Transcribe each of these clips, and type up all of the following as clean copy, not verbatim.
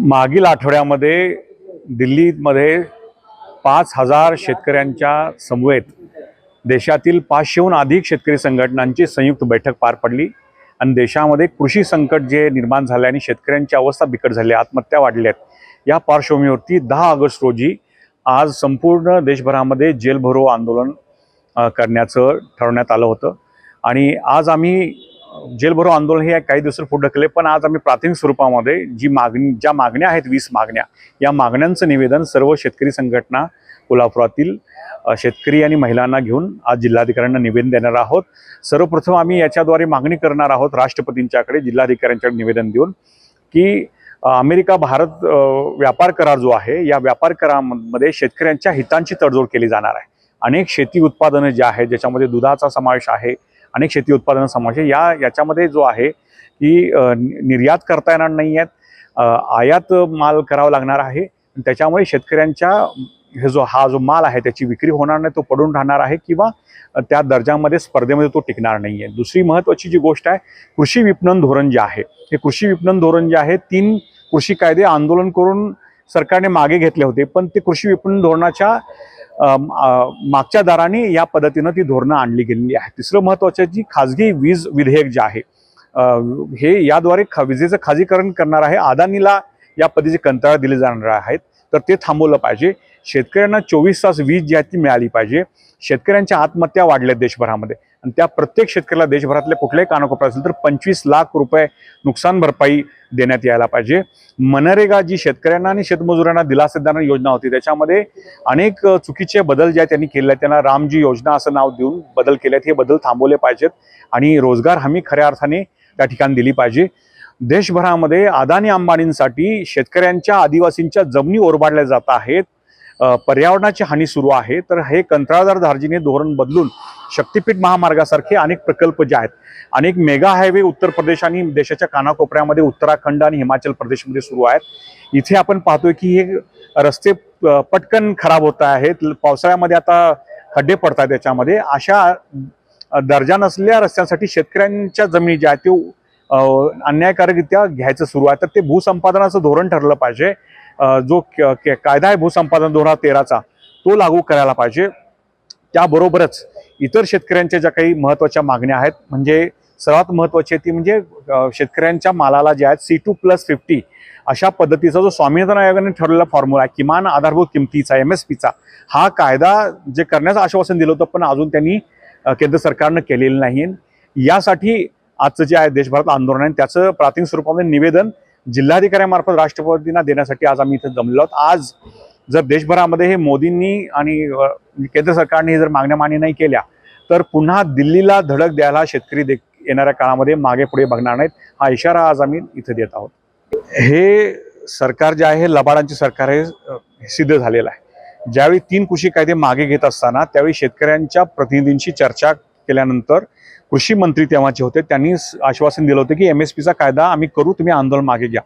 मागील आठवड्यामध्ये दिल्लीमध्ये 5,000 शेतकऱ्यांच्या समवेत देशातील 500हून अधिक शेतकरी संघटनांची संयुक्त बैठक पार पडली आणि देशामध्ये कृषी संकट जे निर्माण झाले आणि शेतकऱ्यांची अवस्था बिकट झाली, आत्महत्या वाढल्या आहेत, या पार्श्वभूमीवरती 10 ऑगस्ट रोजी आज संपूर्ण देशभरामध्ये जेल भरो आंदोलन करण्याचं ठरवण्यात आलं होतं। आणि आज आम्ही जेल भरो आंदोलन हे काही दिवस पुढे ढकलले, पण आज आम्ही प्राथमिक स्वरूपामध्ये ज्या मागण्या आहेत 20 मागण्या, या मागण्यांचं निवेदन सर्व शेतकरी संघटना कोल्हापुरातील शेतकरी आणि महिलांना घेऊन आज जिल्हाधिकाऱ्यांना निवेदन देणार आहोत। सर्वप्रथम आम्ही याच्याद्वारे मागणी करणार आहोत राष्ट्रपतींच्याकडे, जिल्हाधिकाऱ्यांच्याकडे निवेदन देऊन की अमेरिका भारत व्यापार करार जो आहे, या व्यापार करारामध्ये शेतकऱ्यांच्या हितांची तडजोड केली जाणार आहे। अनेक शेती उत्पादनं जे आहेत, ज्याच्यामध्ये दुधाचा समावेश आहे, अनेक शेती उत्पादन समावेश आहे, याच्यामध्ये जो आहे की निर्यात करता येणार नाही आहेत, आयात माल करावा लागणार आहे। त्याच्यामुळे शेतकऱ्यांच्या हा जो माल आहे त्याची विक्री होणार नाही, तो पडून राहणार आहे किंवा त्या दर्जामध्ये स्पर्धेमध्ये तो टिकणार नाही आहे। दुसरी महत्त्वाची जी गोष्ट आहे, कृषी विपणन धोरण जे आहे, हे कृषी विपणन धोरण जे आहे 3 कृषी कायदे आंदोलन करून सरकारने मागे घेतले होते, पण ते कृषी विपणन धोरणाच्या मागच्या दाराने या पद्धतीनं ती धोरणं आणली गेलेली आहे। तिसरं महत्त्वाचं जी खाजगी वीज विधेयक जे आहे, हे याद्वारे विजेचं खाजगीकरण करणार आहे, अदानीला या पद्धतीचे कंत्राट दिले जाणार आहेत, तर ते थांबवलं पाहिजे। शेतकऱ्यांना 24 तास वीज जी आहे ती मिळाली पाहिजे। शेतकऱ्यांच्या आत्महत्या वाढल्या देशभरामध्ये आणि त्या प्रत्येक शेतकऱ्याला देशभरातल्या कुठल्याही कानाकोपऱ्यात असेल तर 25 लाख रुपये नुकसान भरपाई देण्यात यायला पाहिजे। मनरेगा जी शेतकऱ्यांना आणि शेतमजुरांना दिलासा देणारी योजना होती, त्याच्यामध्ये अनेक चुकीचे बदल जे आहेत त्यांनी केले, त्यांना रामजी योजना असं नाव देऊन बदल केले आहेत, हे बदल थांबवले पाहिजेत आणि रोजगार हमी खऱ्या अर्थाने त्या ठिकाणी दिली पाहिजे। देशभरामध्ये अदानी अंबानींसाठी शेतकऱ्यांच्या आदिवासींच्या जमिनी ओरबाडल्या जात आहेत, पर्यावरणाची हानी सुरू आहे, तर हे कंत्राटदार धार्जिणे धोरण बदलून शक्तीपीठ महामार्गासारखे अनेक प्रकल्प जे आहेत, अनेक मेगा हायवे उत्तर प्रदेश आणि देशाच्या कानाकोपऱ्यामध्ये उत्तराखंड आणि हिमाचल प्रदेशमध्ये सुरू आहेत। इथे आपण पाहतोय की हे रस्ते पटकन खराब होत आहेत, पावसाळ्यामध्ये आता खड्डे पडतात त्याच्यामध्ये। अशा दर्जा नसलेल्या रस्त्यांसाठी शेतकऱ्यांच्या जमिनी ज्या आहेत ते अन्यायकारकरित्या घ्यायचं सुरू आहे, तर ते भूसंपादनाचं धोरण ठरलं पाहिजे। जो कायदा आहे भूसंपादन 2013चा, तो लागू करायला पाहिजे। त्याबरोबरच इतर शेतकऱ्यांच्या ज्या काही महत्त्वाच्या मागण्या आहेत, म्हणजे सर्वात महत्त्वाची ती म्हणजे शेतकऱ्यांच्या मालाला जे आहेत C2+50 अशा पद्धतीचा जो स्वामीनाथन आयोगाने ठरवलेला फॉर्म्युला आहे, किमान आधारभूत किमतीचा MSPचा, हा कायदा जे करण्याचं आश्वासन दिलं होतं, पण अजून त्यांनी केंद्र सरकारनं केलेलं नाही। यासाठी आजचं जे आहे देशभरात आंदोलन आहे, त्याचं प्राथमिक स्वरूपामध्ये निवेदन जिल्हाधिकाऱ्यांमार्फत राष्ट्रपतींना देण्यासाठी आज आम्ही इथे जमलो आहोत। आज जर देशभरामध्ये हे मोदींनी आणि केंद्र सरकारने जर मागण्या मान्य नाही केल्या, तर पुन्हा दिल्लीला धडक द्यायला शेतकरी येणाऱ्या काळामध्ये मागे पुढे बघणार नाहीत, हा इशारा आज आम्ही इथे देत आहोत। हे सरकार जे आहे हे लबाडांचे सरकार हे सिद्ध झालेलं आहे। ज्यावेळी 3 कृषी कायदे मागे घेत असताना त्यावेळी शेतकऱ्यांच्या प्रतिनिधींशी चर्चा केल्यानंतर कृषी मंत्री तेव्हाचे होते, त्यांनी आश्वासन दिलं होतं की MSPचा कायदा आम्ही करू, तुम्ही आंदोलन मागे घ्या।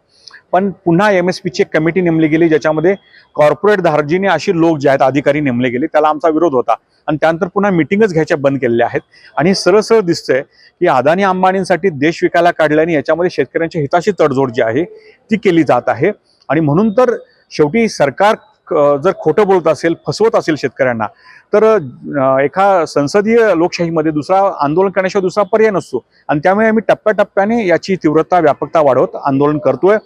पण पुन्हा MSPची एक कमिटी नेमली गेली, ज्याच्यामध्ये कॉर्पोरेट धार्जिणे अशी लोक जे आहेत अधिकारी नेमले गेले, त्याला आमचा विरोध होता आणि त्यानंतर पुन्हा मिटिंगच घ्यायच्या बंद केलेल्या आहेत। आणि सरळ सरळ दिसतंय की अदानी अंबानींसाठी देश विकायला काढल्याने याच्यामध्ये शेतकऱ्यांच्या हिताची तडजोड जी आहे ती केली जात आहे। आणि म्हणून तर शेवटी सरकार जर खोटं बोलत असेल, फसवत असेल शेतकऱ्यांना, तर एका संसदीय लोकशाहीमध्ये दुसरा आंदोलन करण्याशिवाय दुसरा पर्याय नसतो आणि त्यामुळे आम्ही टप्प्याटप्प्याने याची तीव्रता व्यापकता वाढवत आंदोलन करतोय।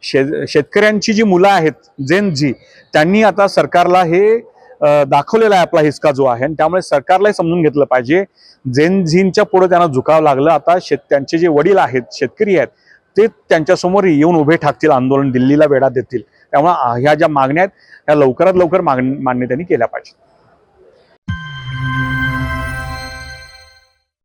शेतकऱ्यांची जी मुलं आहेत जेन झी, त्यांनी आता सरकारला हे दाखवलेला आहे आपला हिसका जो आहे, आणि त्यामुळे सरकारलाही समजून घेतलं पाहिजे। जेन झींच्या पुढे त्यांना झुकावं लागलं, आता त्यांचे जे वडील आहेत, शेतकरी आहेत, ते त्यांच्यासमोर येऊन उभे ठाकतील, आंदोलन दिल्लीला वेढा देतील। त्यामुळे ह्या ज्या मागण्या आहेत ह्या लवकरात लवकर मान्य त्यांनी केल्या पाहिजे।